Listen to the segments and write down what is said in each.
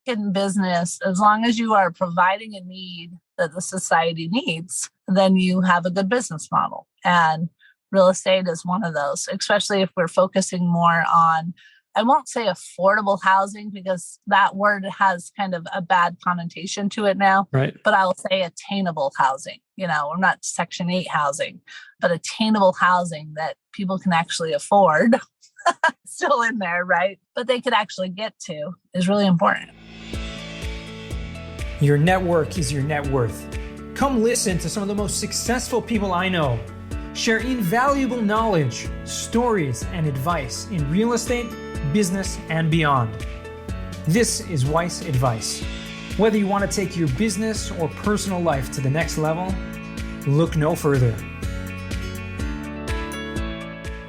in business, as long as you are providing a need that the society needs, then you have a good business model. And real estate is one of those, especially if we're focusing more on, I won't say affordable housing because that word has kind of a bad connotation to it now, right? But I will say attainable housing. We're not Section 8 housing, but attainable housing that people can actually afford. Still in there, right? But they could actually get to is really important. Your network is your net worth. Come listen to some of the most successful people I know share invaluable knowledge, stories, and advice in real estate, business, and beyond. This is Weiss Advice. Whether you want to take your business or personal life to the next level, look no further.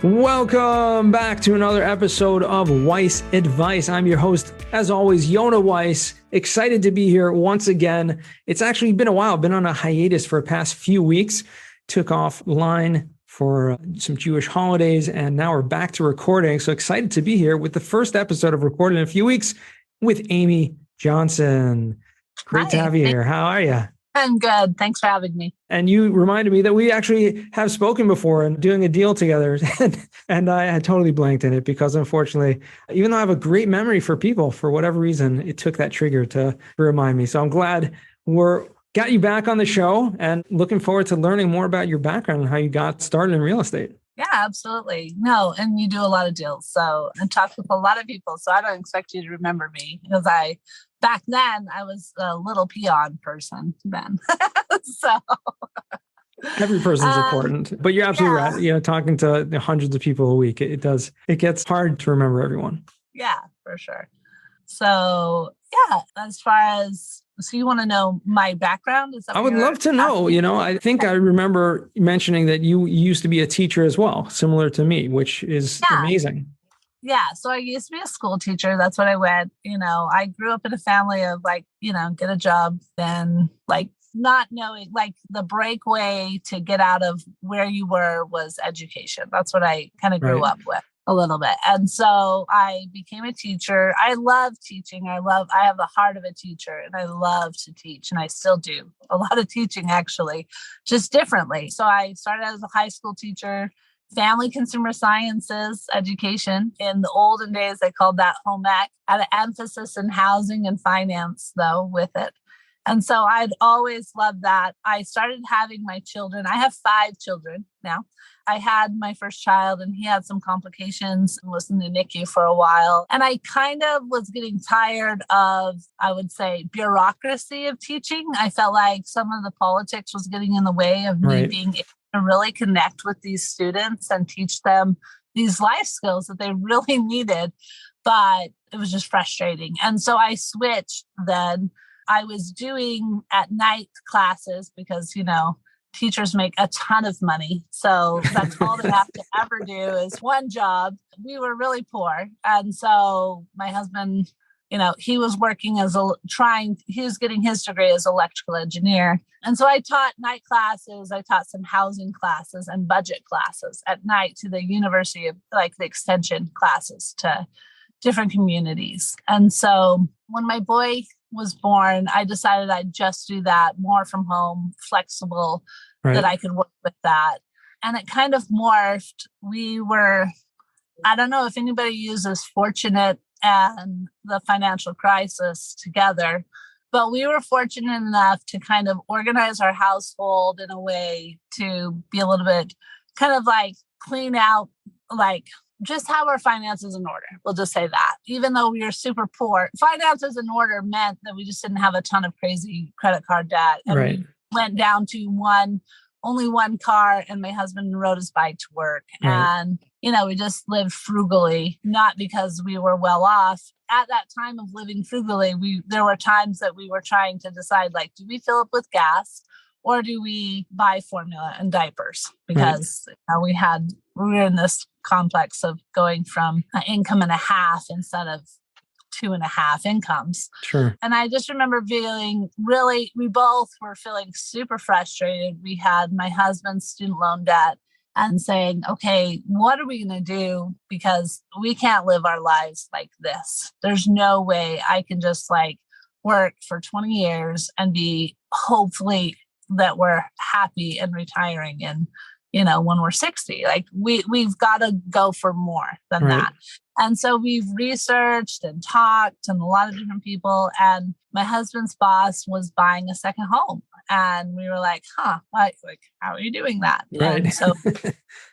Welcome back to another episode of Weiss Advice. I'm your host, as always, Yona Weiss. Excited to be here once again. It's actually been a while. Been on a hiatus for the past few weeks. Took offline for some Jewish holidays, and now we're back to recording. So excited to be here with the first episode of Recorded in a Few Weeks with Amy Johnson. Great to have you here. How are you? I'm good. Thanks for having me. And you reminded me that we actually have spoken before and doing a deal together. And I had totally blanked in it because unfortunately, even though I have a great memory for people, for whatever reason, it took that trigger to remind me. So I'm glad we're got you back on the show and looking forward to learning more about your background and how you got started in real estate. Yeah, absolutely. No, and you do a lot of deals. So, and talk with a lot of people. So I don't expect you to remember me because back then I was a little peon person then. So every person's important, but you're absolutely right. Talking to hundreds of people a week, it gets hard to remember everyone. Yeah, for sure. So as far as, so you want to know my background? I would love to know. I think I remember mentioning that you used to be a teacher as well, similar to me, which is amazing. Yeah. So I used to be a school teacher. That's what I went. I grew up in a family of get a job, then not knowing, the breakaway to get out of where you were was education. That's what I kind of grew up with a little bit. And so I became a teacher. I love teaching. I have the heart of a teacher and I love to teach, and I still do a lot of teaching actually, just differently. So I started as a high school teacher, family consumer sciences education. In the olden days, they called that home ec. Had an emphasis in housing and finance though with it. And so I'd always loved that. I started having my children. I have 5 children now. I had my first child and he had some complications and was in the NICU for a while. And I kind of was getting tired of, I would say, bureaucracy of teaching. I felt like some of the politics was getting in the way of me being able to really connect with these students and teach them these life skills that they really needed. But it was just frustrating. And so I switched then. I was doing at night classes because, teachers make a ton of money. So that's all they have to ever do is one job. We were really poor. And so my husband, he was working he was getting his degree as electrical engineer. And so I taught night classes. I taught some housing classes and budget classes at night to the university of the extension classes to different communities. And so when my boy was born, I decided I'd just do that more from home, flexible, that I could work with that. And it kind of morphed. I don't know if anybody uses Fortunate and the financial crisis together, but we were fortunate enough to kind of organize our household in a way to be a little bit kind of clean out, just have our finances in order. We'll just say that. Even though we were super poor, finances in order meant that we just didn't have a ton of crazy credit card debt. And we went down to only one car, and my husband rode his bike to work. And, we just lived frugally, not because we were well off. At that time of living frugally, there were times that we were trying to decide, do we fill up with gas or do we buy formula and diapers? Because we were in this complex of going from an income and a half instead of 2.5 incomes. Sure. And I just remember feeling we both were feeling super frustrated. We had my husband's student loan debt and saying, okay, what are we going to do? Because we can't live our lives like this. There's no way I can just work for 20 years and be hopefully that we're happy and retiring and, when we're 60. Like we've got to go for more than Right. that. And so we've researched and talked and a lot of different people. And my husband's boss was buying a second home. And we were like, like, how are you doing that? Right. And so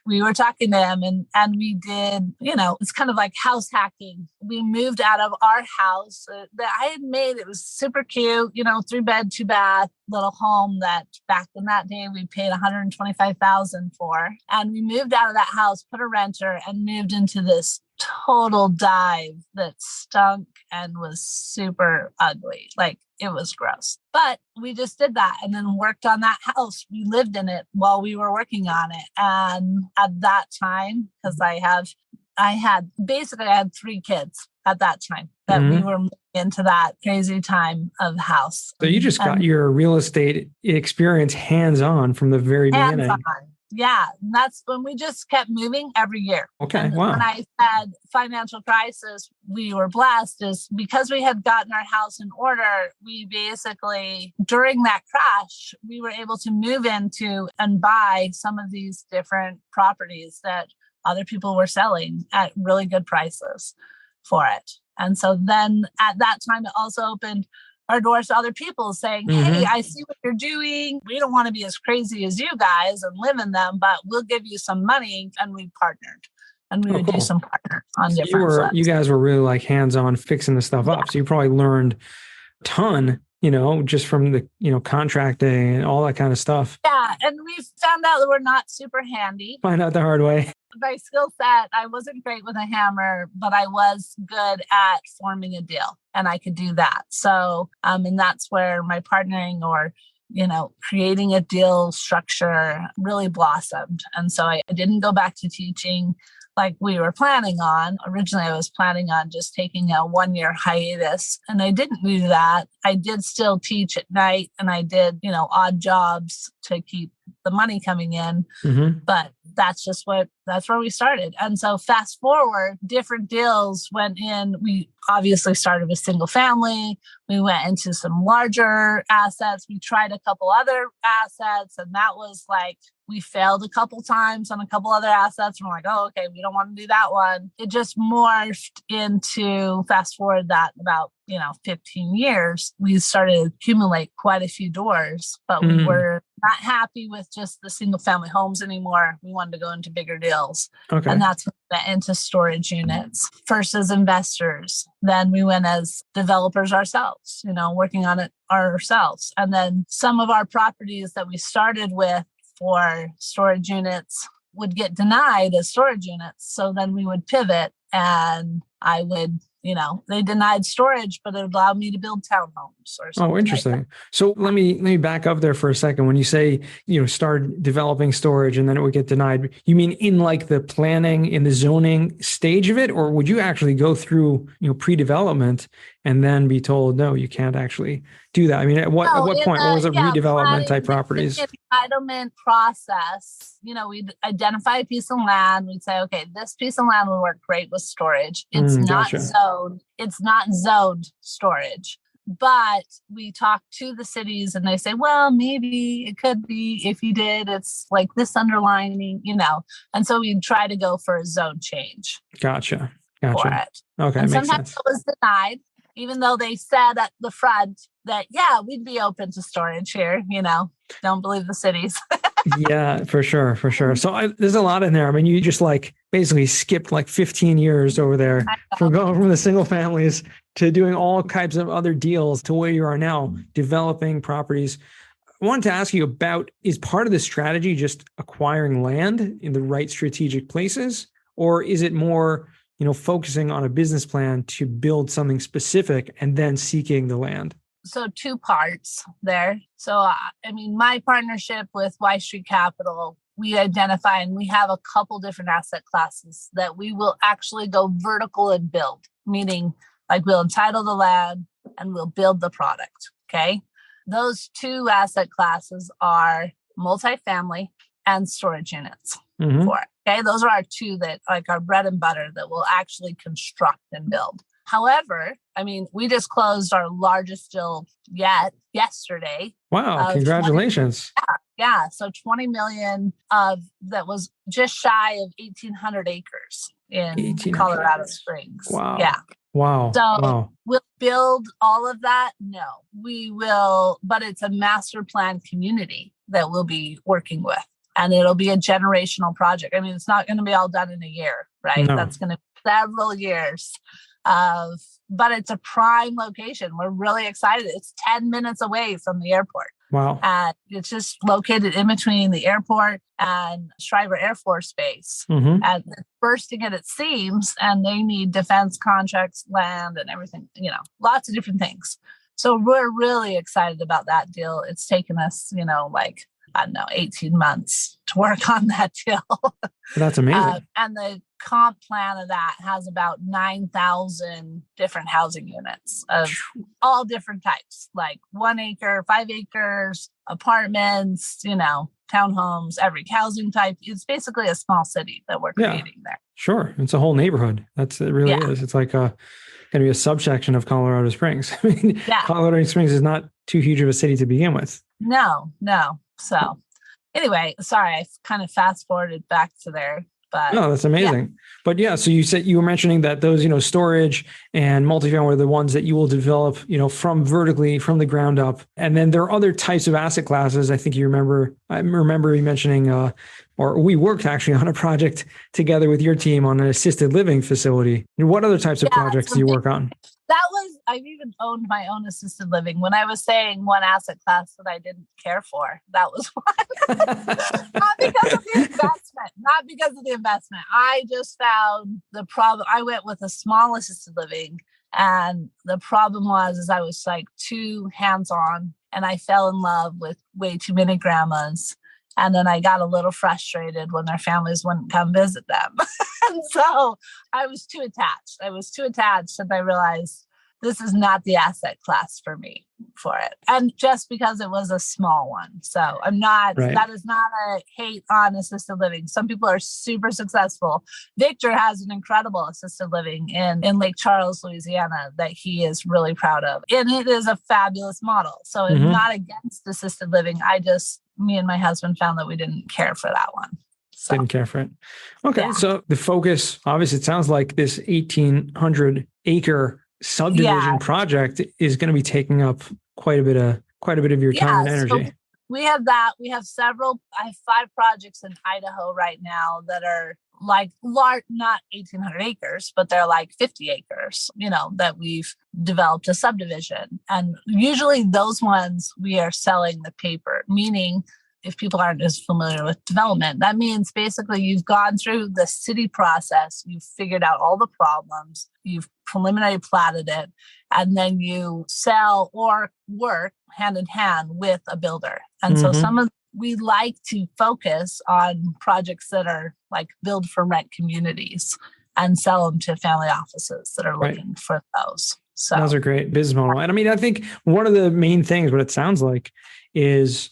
we were talking to him and we did, it's kind of like house hacking. We moved out of our house that I had made. It was super cute, 3-bed, 2-bath little home that back in that day we paid $125,000 for. And we moved out of that house, put a renter, and moved into this total dive that stunk and was super ugly. Like it was gross. But we just did that and then worked on that house. We lived in it while we were working on it. And at that time, because I had 3 kids at that time that we were moving into that crazy time of house. So you just got your real estate experience hands-on from the very beginning. Yeah. And that's when we just kept moving every year. Okay. And wow. When I had financial crisis, we were blessed is because we had gotten our house in order. We basically, during that crash, we were able to move into and buy some of these different properties that other people were selling at really good prices for it. And so then at that time, it also opened our doors to other people saying, hey, I see what you're doing. We don't want to be as crazy as you guys and live in them, but we'll give you some money. And we partnered and we would do some partners on different flips. You guys were really like hands-on fixing the stuff up. So you probably learned a ton, just from the, contracting and all that kind of stuff. Yeah. And we found out that we're not super handy. Find out the hard way. My skill set, I wasn't great with a hammer, but I was good at forming a deal and I could do that. So, and that's where my partnering or, creating a deal structure really blossomed. And so I didn't go back to teaching like we were planning on. Originally, I was planning on just taking a 1-year hiatus and I didn't do that. I did still teach at night and I did, odd jobs to keep the money coming in, but that's where we started. And so fast forward, different deals went in. We obviously started with single family. We went into some larger assets. We tried a couple other assets and that was like, we failed a couple times on a couple other assets. And we're like, oh, okay, we don't want to do that one. It just morphed into fast forward that about, 15 years, we started to accumulate quite a few doors, but we were not happy with just the single family homes anymore. We wanted to go into bigger deals. Okay. And that's when we went into storage units, first as investors. Then we went as developers ourselves, working on it ourselves. And then some of our properties that we started with for storage units would get denied as storage units. So then we would pivot and I would, they denied storage, but it allowed me to build townhomes or something. Oh, interesting. Like so let me back up there for a second. When you say, start developing storage and then it would get denied, you mean in like the planning, in the zoning stage of it? Or would you actually go through, pre-development and then be told, no, you can't actually do that? I mean, at what point, what was it, redevelopment type properties? The entitlement process, we'd identify a piece of land. We'd say, okay, this piece of land would work great with storage. It's not zoned. It's not zoned storage. But we talk to the cities and they say, well, maybe it could be if you did, it's like this underlining, and so we try to go for a zone change. Gotcha. For it. Okay. And makes sometimes sense. it was denied, even though they said at the front that, yeah, we'd be open to storage here, don't believe the cities. Yeah, for sure. So there's a lot in there. I mean, you just like basically skipped like 15 years over there from going from the single families to doing all kinds of other deals to where you are now, developing properties. I wanted to ask you about, is part of the strategy just acquiring land in the right strategic places? Or is it more, focusing on a business plan to build something specific and then seeking the land? So 2 parts there. So, my partnership with Y Street Capital, we identify and we have a couple different asset classes that we will actually go vertical and build, meaning like we'll entitle the land and we'll build the product. Okay. Those 2 asset classes are multifamily and storage units. For it. Okay. Those are our 2 that like our bread and butter that we'll actually construct and build. However, I mean, we just closed our largest deal yet yesterday. Wow. Congratulations. Yeah. So 20 million of that was just shy of 1,800 acres in Colorado Springs. Wow. Yeah. Wow. So wow. we'll build all of that? No, we will, but it's a master plan community that we'll be working with. And it'll be a generational project. I mean, it's not going to be all done in a year, right? No. That's going to be several years but it's a prime location. We're really excited. It's 10 minutes away from the airport. Wow. And it's just located in between the airport and Shriver Air Force Base. Mm-hmm. And it's bursting at its seams, and they need defense contracts, land, and everything, lots of different things. So we're really excited about that deal. It's taken us, 18 months to work on that deal. That's amazing. And the comp plan of that has about 9,000 different housing units of all different types, like 1 acre, 5 acres, apartments, townhomes, every housing type. It's basically a small city that we're creating there. Sure. It's a whole neighborhood. It really is. It's like going to be a subsection of Colorado Springs. I mean, Colorado Springs is not too huge of a city to begin with. No. So anyway, sorry, I kind of fast forwarded back to there. But no, that's amazing. Yeah. But so you were mentioning that those, storage and multifamily are the ones that you will develop, from vertically from the ground up. And then there are other types of asset classes. I remember you mentioning, or we worked actually on a project together with your team on an assisted living facility. And what other types of projects do you work on? I've even owned my own assisted living. When I was saying one asset class that I didn't care for, that was one. Not because of the investment. I just found the problem. I went with a small assisted living, and the problem was I was like too hands-on, and I fell in love with way too many grandmas. And then I got a little frustrated when their families wouldn't come visit them. And so I was too attached. And I realized this is not the asset class for me for it. And just because it was a small one. So that is not a hate on assisted living. Some people are super successful. Victor has an incredible assisted living in Lake Charles, Louisiana, that he is really proud of. And it is a fabulous model. So I'm not against assisted living. Me and my husband found that we didn't care for that one. So. Didn't care for it. Okay. So the focus, obviously, it sounds like this 1,800 acre subdivision project is going to be taking up quite a bit of your time and energy. So we have that. We have I have 5 projects in Idaho right now that are like large, not 1,800 acres, but they're like 50 acres, that we've developed a subdivision. And usually those ones we are selling the paper, meaning if people aren't as familiar with development, that means basically you've gone through the city process, you've figured out all the problems, you've preliminary platted it, and then you sell or work hand in hand with a builder. And so we like to focus on projects that are like build for rent communities and sell them to family offices that are looking for those. So those are great business model. And I mean, I think one of the main things, what it sounds like is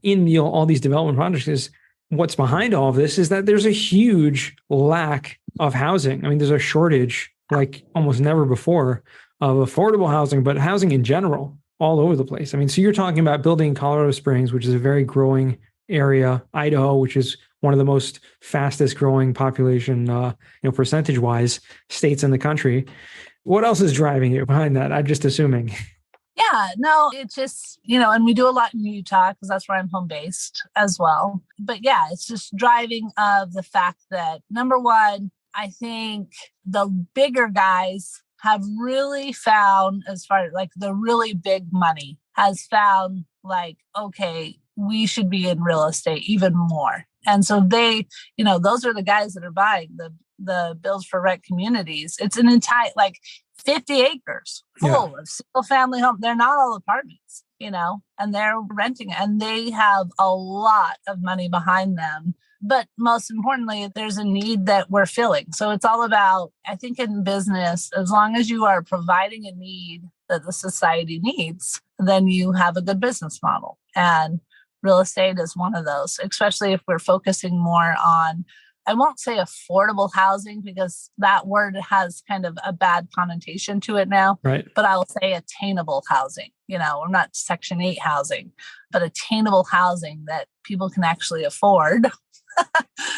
in all these development projects is what's behind all of this is that there's a huge lack of housing. I mean, there's a shortage like almost never before of affordable housing, but housing in general all over the place. I mean, so you're talking about building Colorado Springs, which is a very growing area, Idaho, which is one of the most fastest growing population, percentage wise states in the country. What else is driving you behind that? I'm just assuming. Yeah, no, it's just, and we do a lot in Utah because that's where I'm home based as well. But yeah, it's just driving of the fact that, number one, I think the bigger guys have really found, as far as like the really big money has found like, okay, we should be in real estate even more. And so they, those are the guys that are buying the builds for rent communities. It's an entire, like 50 acres full of single family home. They're not all apartments, and they're renting, and they have a lot of money behind them. But most importantly, there's a need that we're filling. So it's all about, I think in business, as long as you are providing a need that the society needs, then you have a good business model. And real estate is one of those, especially if we're focusing more on I won't say affordable housing because that word has kind of a bad connotation to it now, Right. but I'll say attainable housing. We're not Section 8 housing, but attainable housing that people can actually afford.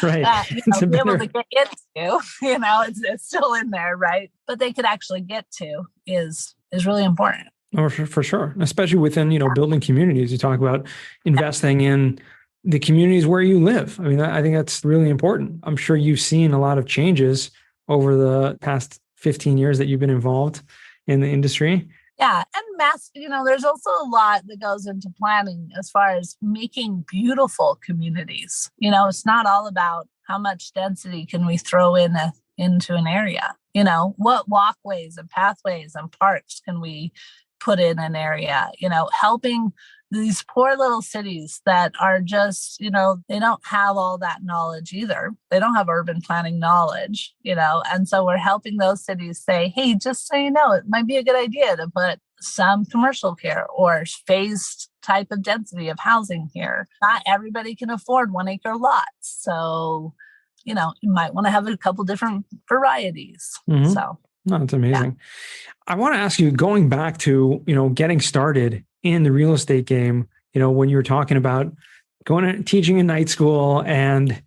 Right. Be able to get into, it's still in there, right? But they could actually get to is really important. Or for sure, especially within, building communities. You talk about investing in the communities where you live. I mean, I think that's really important. I'm sure you've seen a lot of changes over the past 15 years that you've been involved in the industry. Yeah. And there's also a lot that goes into planning as far as making beautiful communities. It's not all about how much density can we throw into an area. What walkways and pathways and parks can we put in an area, helping these poor little cities that are just, they don't have all that knowledge either. They don't have urban planning knowledge, and so we're helping those cities say, hey, just so you know, it might be a good idea to put some commercial care or phased type of density of housing here. Not everybody can afford 1 acre lots. So, you might want to have a couple different varieties. Mm-hmm. So. No, that's amazing. Yeah. I want to ask you, going back to, getting started in the real estate game, when you were talking about going and teaching in night school and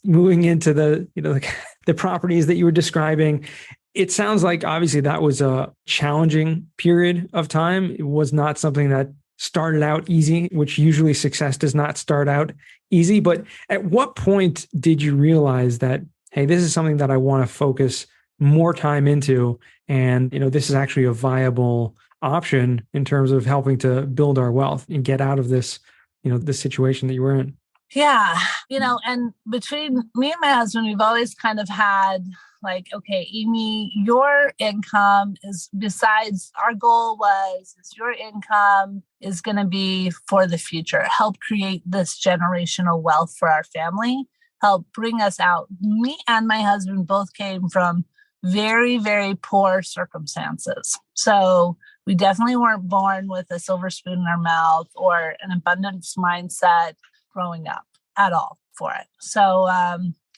moving into the properties that you were describing, it sounds like obviously that was a challenging period of time. It was not something that started out easy, which usually success does not start out easy. But at what point did you realize that, hey, this is something that I want to focus more time into, and this is actually a viable option in terms of helping to build our wealth and get out of this, this situation that you were in? Yeah, and between me and my husband, we've always kind of had like, okay, Amy, your income is, besides, our goal was your income is going to be for the future, help create this generational wealth for our family, help bring us out. Me and my husband both came from very, very poor circumstances. So we definitely weren't born with a silver spoon in our mouth or an abundance mindset growing up at all for it. So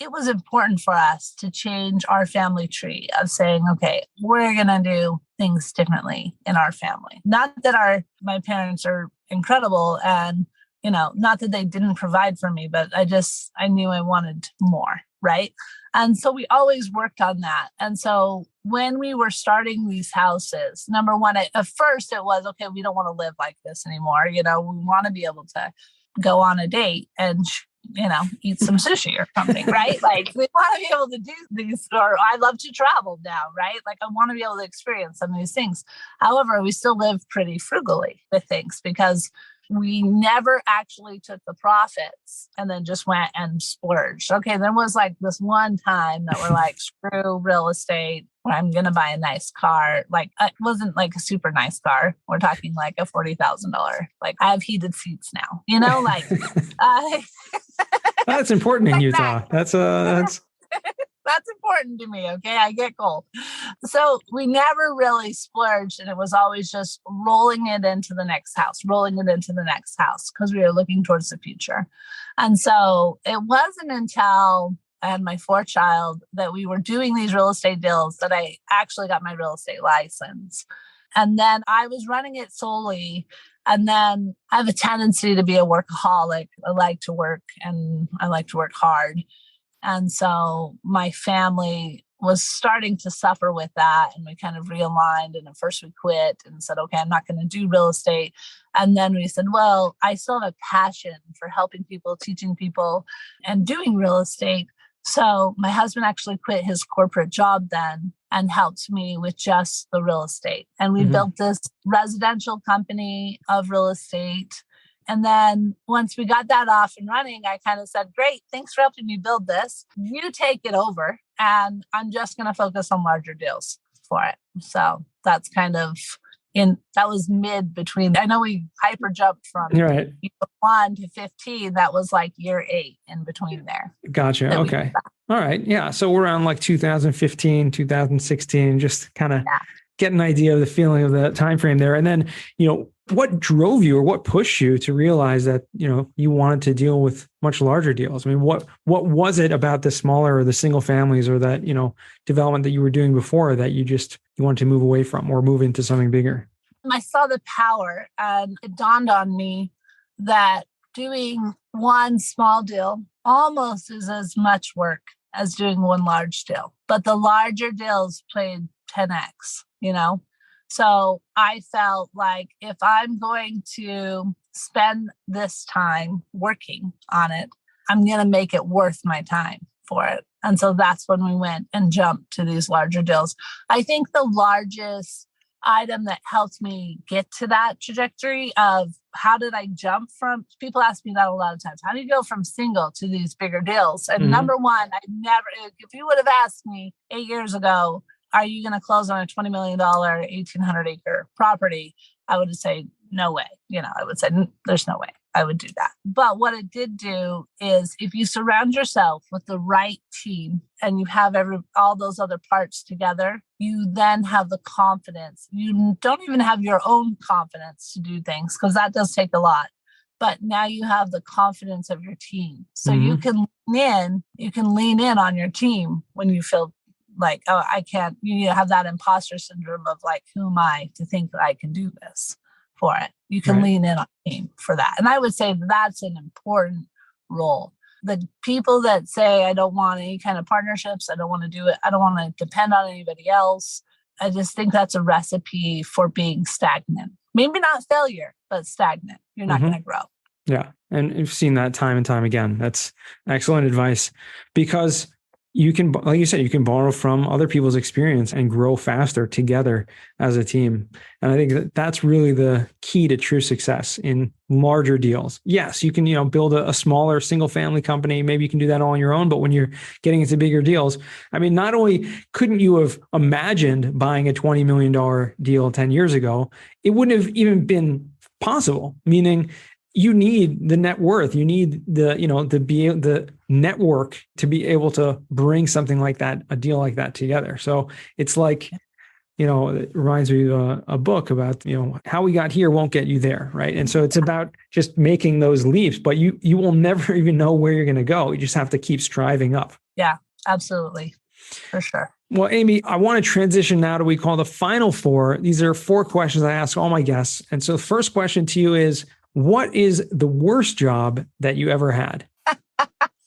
it was important for us to change our family tree of saying, okay, we're going to do things differently in our family. Not that my parents are incredible and, not that they didn't provide for me, but I knew I wanted more. Right. And so we always worked on that. And so when we were starting these houses, number one, at first it was, okay, we don't want to live like this anymore. We want to be able to go on a date and, eat some sushi or something, right? Like we want to be able to do these, or I love to travel now, right? Like I want to be able to experience some of these things. However, we still live pretty frugally with things because we never actually took the profits and then just went and splurged. Okay, there was like this one time that we're like, screw real estate. I'm going to buy a nice car. Like it wasn't like a super nice car. We're talking like a $40,000. Like I have heated seats now, That's important in Utah. That's That's important to me. Okay. I get cold. So we never really splurged. And it was always just rolling it into the next house because we were looking towards the future. And so it wasn't until I had my fourth child that we were doing these real estate deals that I actually got my real estate license. And then I was running it solely. And then I have a tendency to be a workaholic. I like to work and I like to work hard. And so my family was starting to suffer with that. And we kind of realigned. And at first we quit and said, okay, I'm not going to do real estate. And then we said, well, I still have a passion for helping people, teaching people, and doing real estate. So my husband actually quit his corporate job then and helped me with just the real estate. And we built this residential company of real estate. And then once we got that off and running, I kind of said, great, thanks for helping me build this. You take it over and I'm just going to focus on larger deals for it. So that's kind of that was mid between, I know we hyper jumped from right. 1 to 15. That was like year 8 in between there. Gotcha. Okay. All right. Yeah. So we're around like 2015, 2016, just kind of get an idea of the feeling of the time frame there. And then, What drove you or what pushed you to realize that, you wanted to deal with much larger deals? I mean, what was it about the smaller or the single families or that, development that you were doing before that you wanted to move away from or move into something bigger? I saw the power, and it dawned on me that doing one small deal almost is as much work as doing one large deal. But the larger deals played 10x, So I felt like if I'm going to spend this time working on it, I'm going to make it worth my time for it. And so that's when we went and jumped to these larger deals. I think the largest item that helped me get to that trajectory of how did I jump from, people ask me that a lot of times, how do you go from single to these bigger deals? And number one, if you would have asked me 8 years ago, are you going to close on a $20 million, 1,800 acre property? I would say, no way. I would say, there's no way I would do that. But what it did do is if you surround yourself with the right team and you have all those other parts together, you then have the confidence. You don't even have your own confidence to do things because that does take a lot. But now you have the confidence of your team. So you can lean in on your team when you feel like, oh, I can't, you have that imposter syndrome of like, who am I to think that I can do this for it? You can lean in on team for that. And I would say that's an important role. The people that say, I don't want any kind of partnerships, I don't want to do it, I don't want to depend on anybody else. I just think that's a recipe for being stagnant. Maybe not failure, but stagnant. You're not going to grow. Yeah. And you've seen that time and time again. That's excellent advice because you can, like you said, you can borrow from other people's experience and grow faster together as a team. And I think that that's really the key to true success in larger deals. Yes, you can, build a smaller single family company. Maybe you can do that all on your own. But when you're getting into bigger deals, I mean, not only couldn't you have imagined buying a $20 million deal 10 years ago, it wouldn't have even been possible, meaning you need the net worth. You need the network to be able to bring something like that, a deal like that together. So it's like, it reminds me of a book about, how we got here won't get you there. Right. And so it's about just making those leaps, but you will never even know where you're going to go. You just have to keep striving up. Yeah, absolutely. For sure. Well, Amy, I want to transition now to what we call the final four. These are 4 questions I ask all my guests. And so the first question to you is, what is the worst job that you ever had? So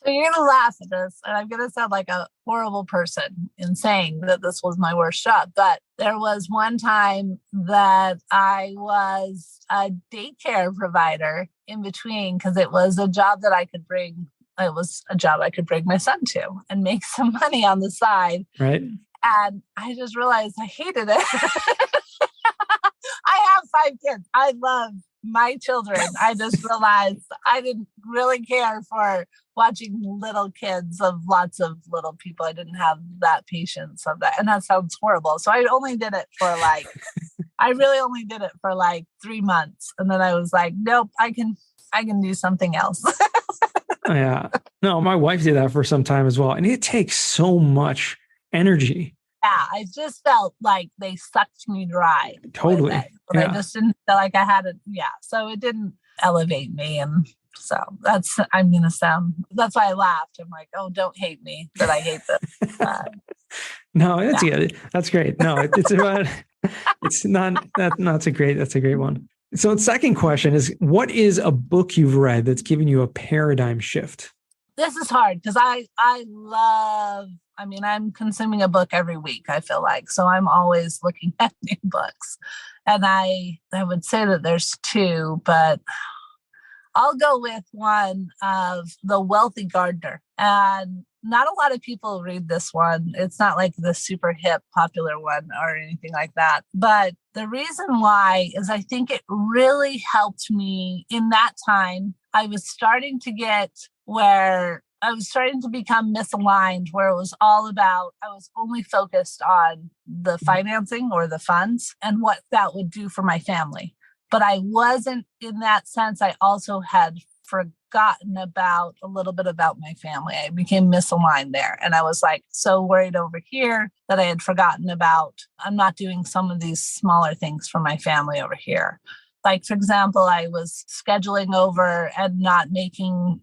you're going to laugh at this, and I'm going to sound like a horrible person in saying that this was my worst job. But there was one time that I was a daycare provider in between because it was a job that I could bring. It was a job I could bring my son to and make some money on the side. Right. And I just realized I hated it. I have 5 kids. I love my children. I just realized I didn't really care for watching little kids of lots of little people. I didn't have that patience of that. And that sounds horrible. So I only did it for I really only did it for 3 months. And then I was like, nope, I can do something else. Yeah. No, my wife did that for some time as well. And it takes so much energy. Yeah, I just felt like they sucked me dry. Totally. But I just didn't feel like I had it. Yeah. So it didn't elevate me. And so that's why I laughed. I'm like, oh, don't hate me that I hate this. No, that's good. That's great. No, it's about, that's a great one. So the second question is, what is a book you've read that's given you a paradigm shift? This is hard because I'm consuming a book every week, I feel like. So I'm always looking at new books. And I would say that there's 2, but I'll go with one of The Wealthy Gardener. And not a lot of people read this one. It's not like the super hip, popular one or anything like that. But the reason why is I think it really helped me in that time. I was starting to become misaligned where it was all about, I was only focused on the financing or the funds and what that would do for my family. But I wasn't, in that sense, I also had forgotten about a little bit about my family. I became misaligned there. And I was so worried over here that I had forgotten about, I'm not doing some of these smaller things for my family over here. Like, for example, I was scheduling over and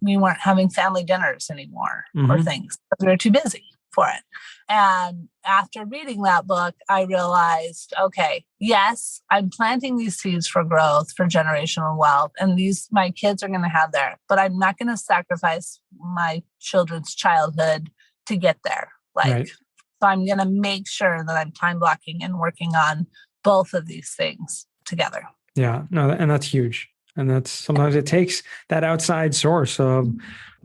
we weren't having family dinners anymore or things because we were too busy for it. And after reading that book, I realized, okay, yes, I'm planting these seeds for growth, for generational wealth, and my kids are going to have there, but I'm not going to sacrifice my children's childhood to get there. Right. So I'm going to make sure that I'm time blocking and working on both of these things together. Yeah, no, and that's huge. And that's sometimes it takes that outside source to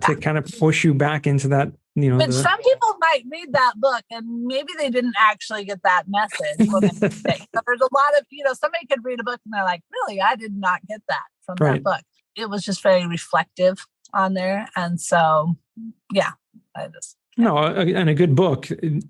kind of push you back into that. But some people might read that book and maybe they didn't actually get that message. So there's a lot of, somebody could read a book and they're like, really, I did not get that from that book. It was just very reflective on there. And so, yeah, No, and a good book,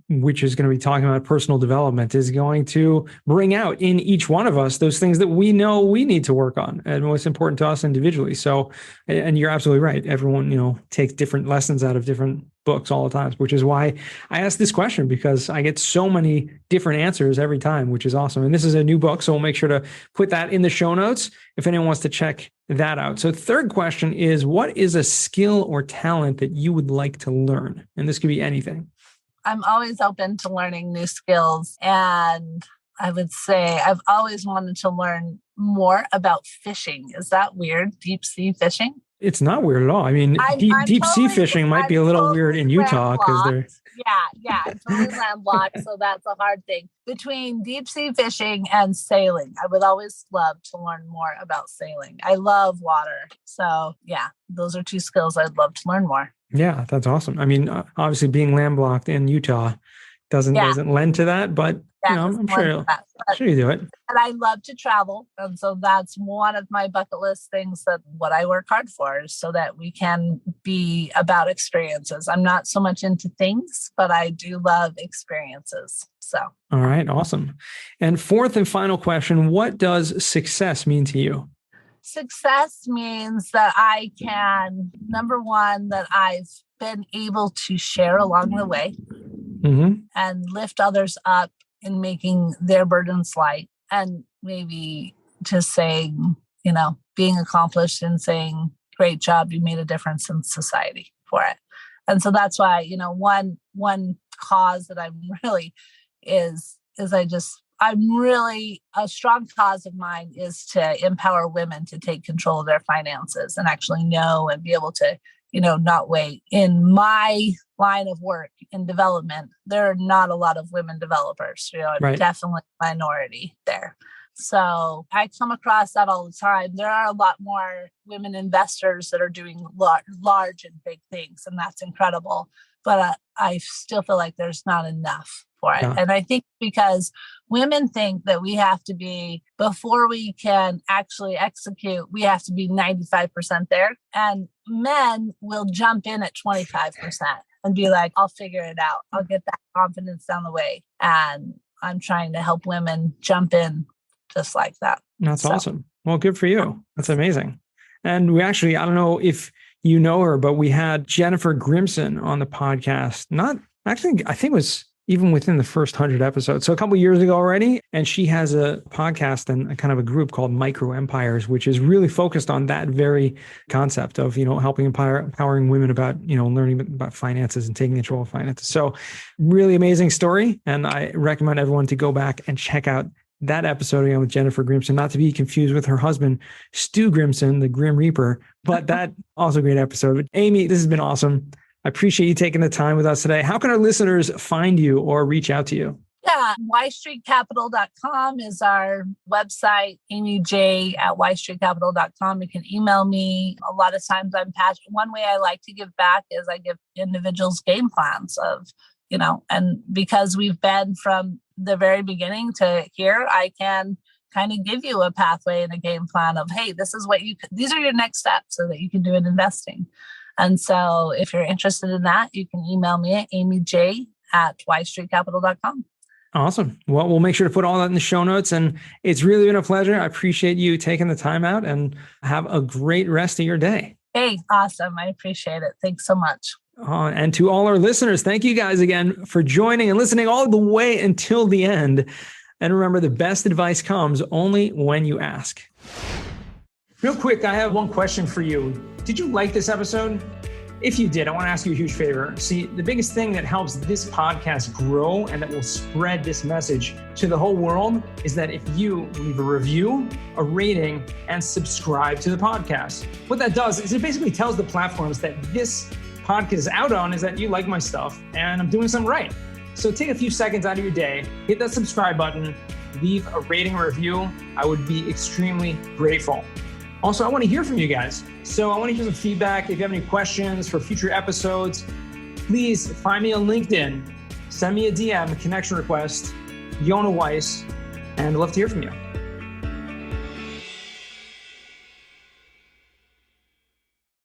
which is going to be talking about personal development, is going to bring out in each one of us those things that we know we need to work on and what's important to us individually. So, and you're absolutely right. Everyone, takes different lessons out of different books all the time, which is why I asked this question, because I get so many different answers every time, which is awesome. And this is a new book, so we'll make sure to put that in the show notes if anyone wants to check that out. So third question is, what is a skill or talent that you would like to learn? And this could be anything. I'm always open to learning new skills. And I would say I've always wanted to learn more about fishing. Is that weird? Deep sea fishing? It's not weird at all. I mean, deep sea fishing might be a little weird in Utah because they're... Yeah, I'm totally landlocked. So that's a hard thing. Between deep sea fishing and sailing, I would always love to learn more about sailing. I love water. So yeah, those are two skills I'd love to learn more. Yeah, that's awesome. I mean, obviously being landlocked in Utah doesn't lend to that, but I'm sure you do it. And I love to travel. And so that's one of my bucket list things, that what I work hard for is so that we can be about experiences. I'm not so much into things, but I do love experiences. So. All right. Awesome. And fourth and final question, what does success mean to you? Success means that I can, number one, that I've been able to share along the way and lift others up in making their burdens light, and maybe just saying, being accomplished and saying, great job, you made a difference in society for it. And so that's why, one cause that I'm really I'm really, a strong cause of mine is to empower women to take control of their finances and actually know and be able to, not wait. In my line of work in development, there are not a lot of women developers, I'm definitely a minority there. So I come across that all the time. There are a lot more women investors that are doing large and big things, and that's incredible. But I still feel like there's not enough for it. Yeah. And I think because women think that we have to be, before we can actually execute, we have to be 95% there. And men will jump in at 25% and be like, I'll figure it out. I'll get that confidence down the way. And I'm trying to help women jump in just like that. That's awesome. Well, good for you. That's amazing. And we actually, I don't know if you know her, but we had Jennifer Grimson on the podcast. I think it was even within the first 100 episodes. So a couple of years ago already. And she has a podcast and a kind of a group called Micro Empires, which is really focused on that very concept of, helping empowering women about, learning about finances and taking control of finances. So really amazing story. And I recommend everyone to go back and check out that episode again with Jennifer Grimson, not to be confused with her husband, Stu Grimson, the Grim Reaper, but that also a great episode. But Amy, this has been awesome. I appreciate you taking the time with us today. How can our listeners find you or reach out to you? Yeah, ystreetcapital.com is our website. AmyJ@ystreetcapital.com. You can email me. A lot of times I'm passionate. One way I like to give back is I give individuals game plans of, and because we've been from the very beginning to here, I can kind of give you a pathway and a game plan of, hey, this is these are your next steps so that you can do in investing. And so if you're interested in that, you can email me at amyj@ystreetcapital.com. Awesome. Well, we'll make sure to put all that in the show notes. And it's really been a pleasure. I appreciate you taking the time out, and have a great rest of your day. Hey, awesome. I appreciate it. Thanks so much. And to all our listeners, thank you guys again for joining and listening all the way until the end. And remember, the best advice comes only when you ask. Real quick, I have one question for you. Did you like this episode? If you did, I want to ask you a huge favor. See, the biggest thing that helps this podcast grow and that will spread this message to the whole world is that if you leave a review, a rating, and subscribe to the podcast. What that does is it basically tells the platforms that this podcast is out on is that you like my stuff and I'm doing something right. So take a few seconds out of your day, hit that subscribe button, leave a rating or review. I would be extremely grateful. Also, I want to hear from you guys. So I want to hear some feedback. If you have any questions for future episodes, please find me on LinkedIn. Send me a DM, a connection request, Yona Weiss, and I'd love to hear from you.